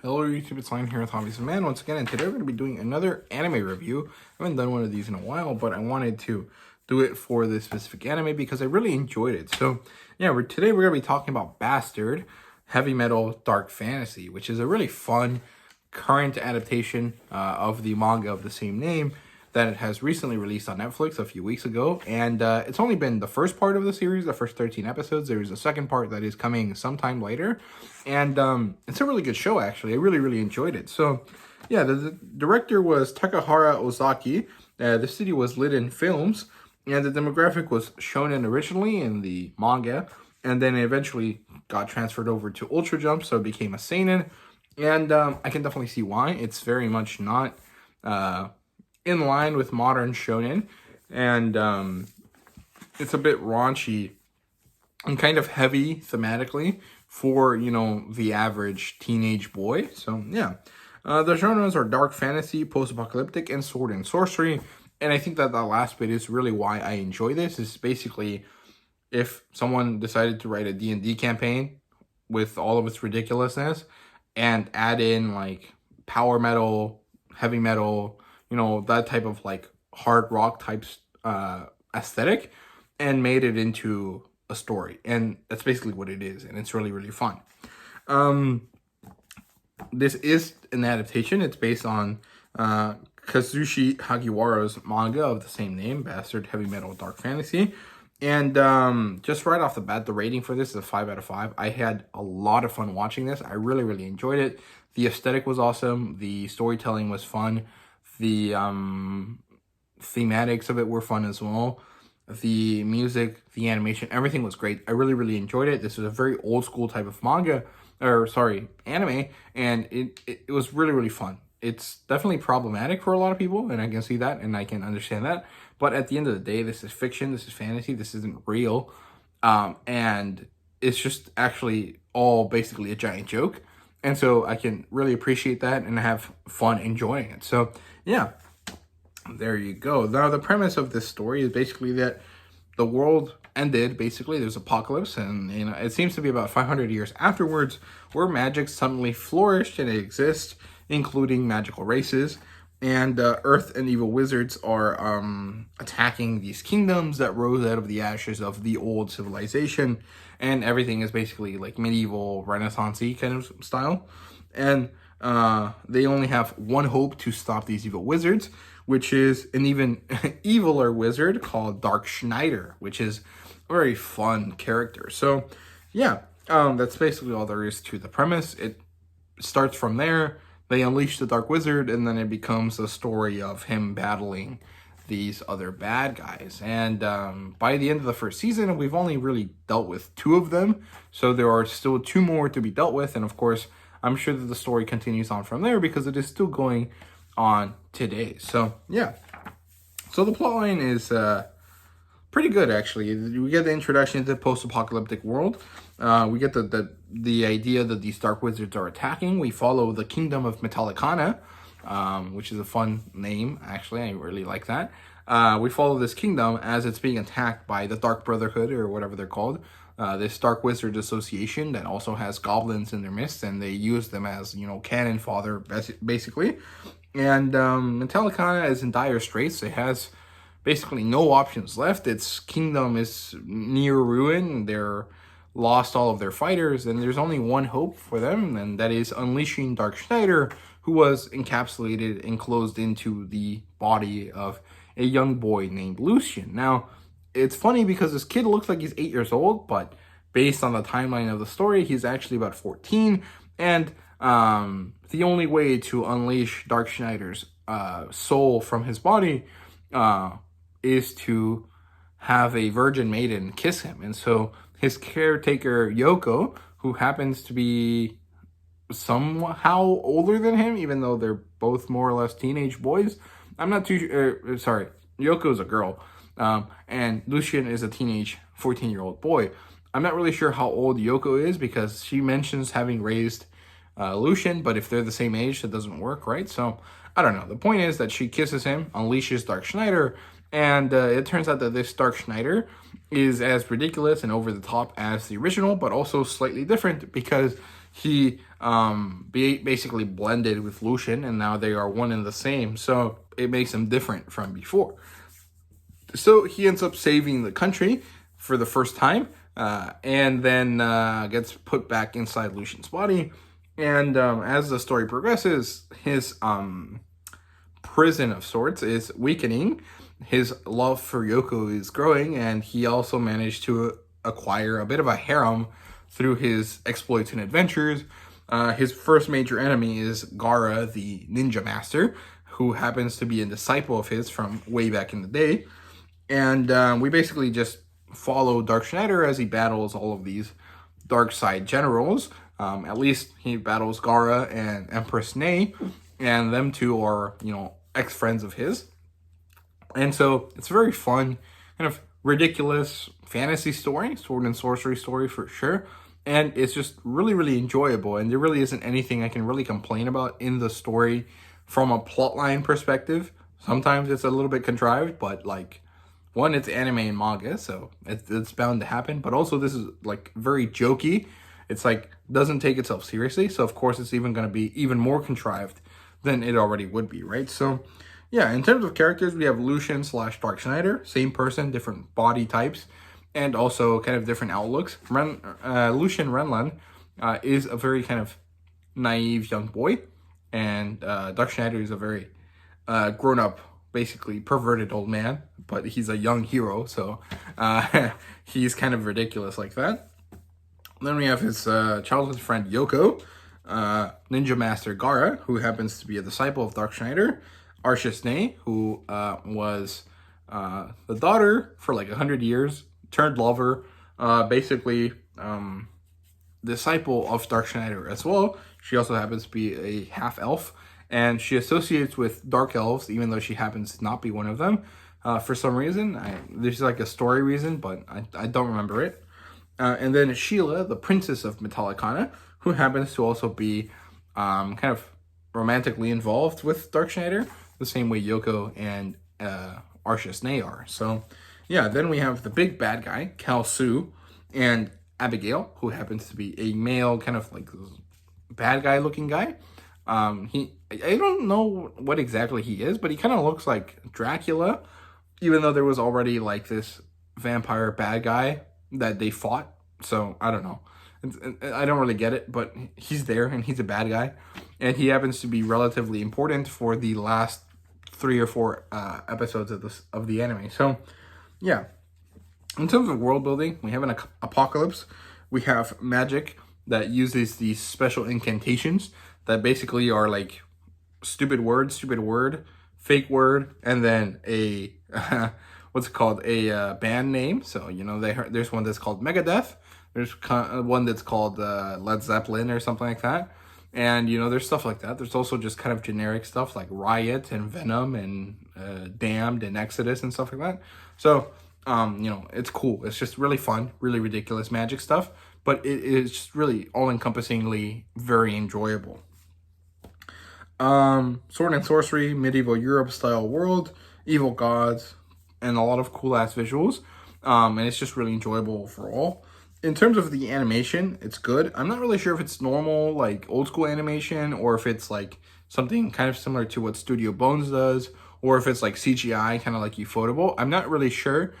Hello YouTube, it's Lion here with Hobbies of Man once again, and today we're going to be doing another anime review. I haven't done one of these in a while, but I wanted to do it for this specific anime because I really enjoyed it. So yeah, today we're going to be talking about Bastard Heavy Metal Dark Fantasy, which is a really fun current adaptation of the manga of the same name that it has recently released on Netflix a few weeks ago. And it's only been the first part of the series, the first 13 episodes. There's a second part that is coming sometime later. And it's a really good show, actually. I really enjoyed it. So, yeah, the director was Takahara Ozaki. The studio was Liden Films. And the demographic was shonen originally in the manga. And then it eventually got transferred over to Ultra Jump, so it became a seinen. And I can definitely see why. It's very much not in line with modern shonen, and it's a bit raunchy and kind of heavy thematically for, you know, the average teenage boy. So yeah, the genres are dark fantasy, post-apocalyptic, and sword and sorcery. And I think that the last bit is really why I enjoy this. Is basically if someone decided to write a D&D campaign with all of its ridiculousness and add in like power metal, heavy metal, you know, that type of like hard rock type aesthetic, and made it into a story. And that's basically what it is. And it's really fun. This is an adaptation. It's based on Kazushi Hagiwara's manga of the same name, Bastard Heavy Metal Dark Fantasy. And just right off the bat, the rating for this is a 5 out of 5. I had a lot of fun watching this. I really enjoyed it. The aesthetic was awesome. The storytelling was fun. The thematics of it were fun as well. The music, the animation, everything was great. I really enjoyed it. This was a very old school type of anime, and it was really fun. It's definitely problematic for a lot of people, and I can see that, and I can understand that. But at the end of the day, this is fiction, this is fantasy, this isn't real. And it's just actually all basically a giant joke. And so I can really appreciate that and have fun enjoying it. So yeah, there you go. Now the premise of this story is basically that the world ended. Basically, there's apocalypse, and you know it seems to be about 500 years afterwards, where magic suddenly flourished and it exists, including magical races. And Earth and evil wizards are attacking these kingdoms that rose out of the ashes of the old civilization. And everything is basically like medieval, Renaissance-y kind of style. And they only have one hope to stop these evil wizards, which is an even eviler wizard called Dark Schneider, which is a very fun character. So yeah, that's basically all there is to the premise. It starts from there. They unleash the Dark Wizard, and then it becomes a story of him battling these other bad guys. And by the end of the first season, we've only really dealt with 2 of them. So there are still 2 more to be dealt with. And of course, I'm sure that the story continues on from there because it is still going on today. So yeah. So the plotline is pretty good, actually. We get the introduction to the post-apocalyptic world. We get the idea that these dark wizards are attacking. We follow the kingdom of Metallicana, which is a fun name, actually. I really like that. We follow this kingdom as it's being attacked by the Dark Brotherhood, or whatever they're called. This Dark Wizard Association that also has goblins in their midst, and they use them as, you know, cannon fodder, basically. And Metallicana is in dire straits. It has basically no options left. Its kingdom is near ruin. They're lost all of their fighters, and there's only one hope for them, and that is unleashing Dark Schneider, who was enclosed into the body of a young boy named Lucian. Now, it's funny because this kid looks like he's 8 years old, but based on the timeline of the story, he's actually about 14, and the only way to unleash Dark Schneider's soul from his body is to have a virgin maiden kiss him. And so his caretaker, Yoko, who happens to be somehow older than him, even though they're both more or less teenage boys. I'm not too sure. Sorry, Yoko's a girl. And Lucian is a teenage 14-year-old boy. I'm not really sure how old Yoko is because she mentions having raised Lucian, but if they're the same age, that doesn't work, right? So I don't know. The point is that she kisses him, unleashes Dark Schneider, and it turns out that this Dark Schneider is as ridiculous and over the top as the original, but also slightly different because he basically blended with Lucian, and now they are one and the same. So it makes him different from before. So he ends up saving the country for the first time, and then gets put back inside Lucian's body. And as the story progresses, his prison of sorts is weakening. His love for Yoko is growing, and he also managed to acquire a bit of a harem through his exploits and adventures. His first major enemy is Gaara, the ninja master, who happens to be a disciple of his from way back in the day. And we basically just follow Dark Schneider as he battles all of these dark side generals. At least he battles Gaara and Empress Nei, and them two are, ex-friends of his. And so it's a very fun, kind of ridiculous fantasy story, sword and sorcery story for sure. And it's just really, really enjoyable. And there really isn't anything I can really complain about in the story from a plotline perspective. Sometimes it's a little bit contrived, but one, it's anime and manga, so it's bound to happen. But also this is very jokey. It's doesn't take itself seriously. So of course it's even going to be even more contrived than it already would be, right? So yeah, in terms of characters, we have Lucian / Dark Schneider, same person, different body types, and also kind of different outlooks. Lucian Renlan is a very kind of naive young boy, and Dark Schneider is a very grown-up, basically perverted old man, but he's a young hero, so he's kind of ridiculous like that. Then we have his childhood friend Yoko, Ninja Master Gaara, who happens to be a disciple of Dark Schneider, Arceus Nei, who was the daughter for 100 years, turned lover, basically disciple of Dark Schneider as well. She also happens to be a half-elf, and she associates with dark elves, even though she happens to not be one of them. For some reason, there's a story reason, but I don't remember it. And then Sheila, the princess of Metallicana, who happens to also be kind of romantically involved with Dark Schneider, the same way Yoko and Arceus Nei are. So yeah, then we have the big bad guy, Cal Su, and Abigail, who happens to be a male kind of bad guy looking guy. I don't know what exactly he is, but he kind of looks like Dracula, even though there was already this vampire bad guy that they fought. So I don't know. I don't really get it, but he's there and he's a bad guy, and he happens to be relatively important for the last 3 or 4 episodes of the anime. So yeah, in terms of world building, we have an apocalypse. We have magic that uses these special incantations that basically are stupid word, fake word, and then a what's it called, a band name. So there's one that's called Megadeth. There's one that's called Led Zeppelin or something like that. And there's stuff like that. There's also just kind of generic stuff like Riot and Venom and Damned and Exodus and stuff like that. So it's cool. It's just really fun, really ridiculous magic stuff, but it is just really all-encompassingly very enjoyable. Sword and sorcery, medieval Europe style world, evil gods, and a lot of cool ass visuals. And it's just really enjoyable overall. In terms of the animation, it's good. I'm not really sure if it's normal, old school animation, or if it's something kind of similar to what Studio Bones does, or if it's CGI, kind of like Ufotable. I'm not really sure.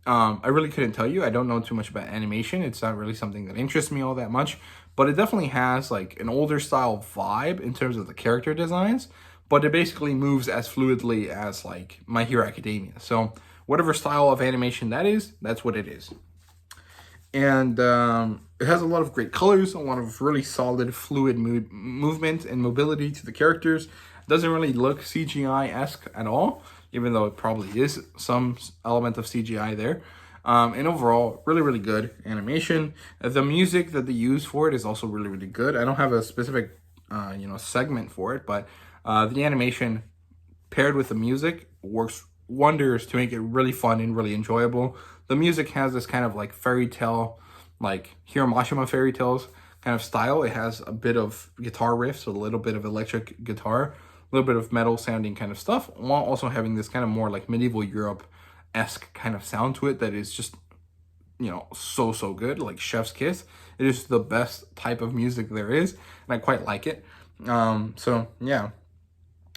I really couldn't tell you. I don't know too much about animation. It's not really something that interests me all that much, but it definitely has an older style vibe in terms of the character designs, but it basically moves as fluidly as My Hero Academia. So whatever style of animation that is, that's what it is. And it has a lot of great colors, a lot of really solid fluid movement and mobility to the characters. It doesn't really look CGI-esque at all, even though it probably is some element of CGI there. And overall, really, really good animation. The music that they use for it is also really, really good. I don't have a specific, segment for it, but the animation paired with the music works wonders to make it really fun and really enjoyable. The music has this kind of fairy tale, Hiro Mashima fairy tales kind of style. It has a bit of guitar riffs, a little bit of electric guitar, a little bit of metal sounding kind of stuff, while also having this kind of more medieval Europe-esque kind of sound to it that is just you know, so good, like chef's kiss. It is the best type of music there is, and I quite like it. So yeah.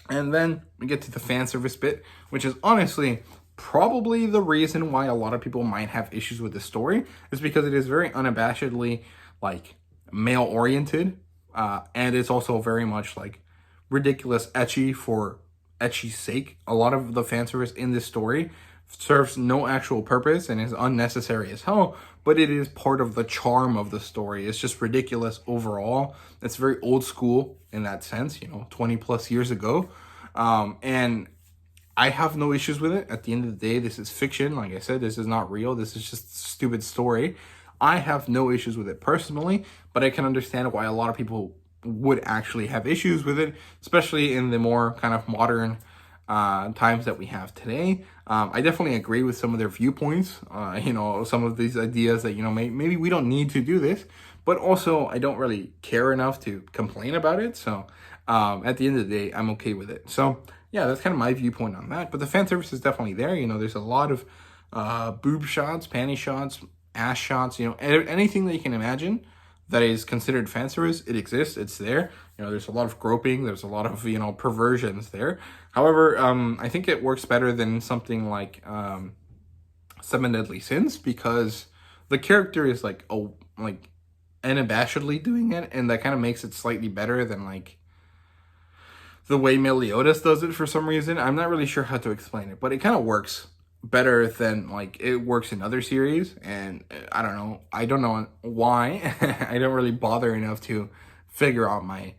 And then we get to the fan service bit, which is honestly probably the reason why a lot of people might have issues with the story, is because it is very unabashedly like male oriented, and it's also very much like ridiculous etchy for etchy's sake. A lot of the fan service in this story serves no actual purpose and is unnecessary as hell, but it is part of the charm of the story. It's just ridiculous overall. It's very old school in that sense, you know, 20 plus years ago. And I have no issues with it. At the end of the day, this is fiction. Like I said, this is not real. This is just a stupid story. I have no issues with it personally, but I can understand why a lot of people would actually have issues with it, especially in the more kind of modern times that we have today. I definitely agree with some of their viewpoints, you know, some of these ideas that, you know, maybe we don't need to do this, but also I don't really care enough to complain about it. So at the end of the day, I'm okay with it. So yeah, that's kind of my viewpoint on that. But the fan service is definitely there. You know, there's a lot of boob shots, panty shots, ass shots, you know, anything that you can imagine that is considered fan service. It exists. It's there. You know, there's a lot of groping. There's a lot of, you know, perversions there. However, I think it works better than something like Seven Deadly Sins, because the character is like unabashedly doing it, and that kind of makes it slightly better than like the way Meliodas does it for some reason. I'm not really sure how to explain it, but it kind of works better than like it works in other series. And I don't know why. I don't really bother enough to figure out my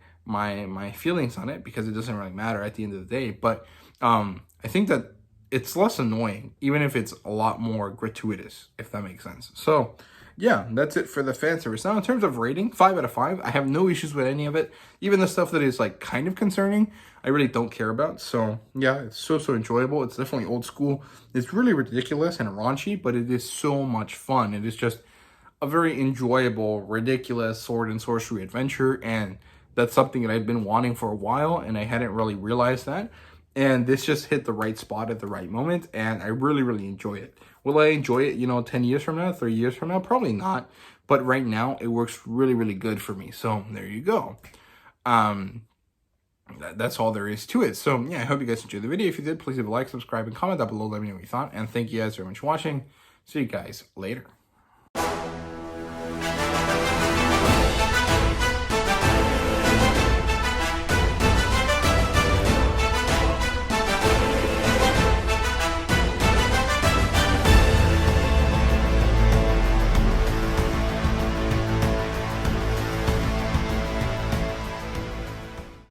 feelings on it, because it doesn't really matter at the end of the day. But I think that it's less annoying, even if it's a lot more gratuitous, if that makes sense. So yeah, that's it for the fan service. Now, in terms of rating, 5 out of 5. I have no issues with any of it. Even the stuff that is like kind of concerning, I really don't care about. So yeah, it's so enjoyable. It's definitely old school. It's really ridiculous and raunchy, but it is so much fun. It is just a very enjoyable, ridiculous sword and sorcery adventure, and that's something that I've been wanting for a while, and I hadn't really realized that. And this just hit the right spot at the right moment, and I really enjoy it. Will I enjoy it, you know, 10 years from now, 3 years from now? Probably not. But right now, it works really good for me. So there you go. That's all there is to it. So yeah, I hope you guys enjoyed the video. If you did, please leave a like, subscribe, and comment down below. Let me know what you thought. And thank you guys very much for watching. See you guys later.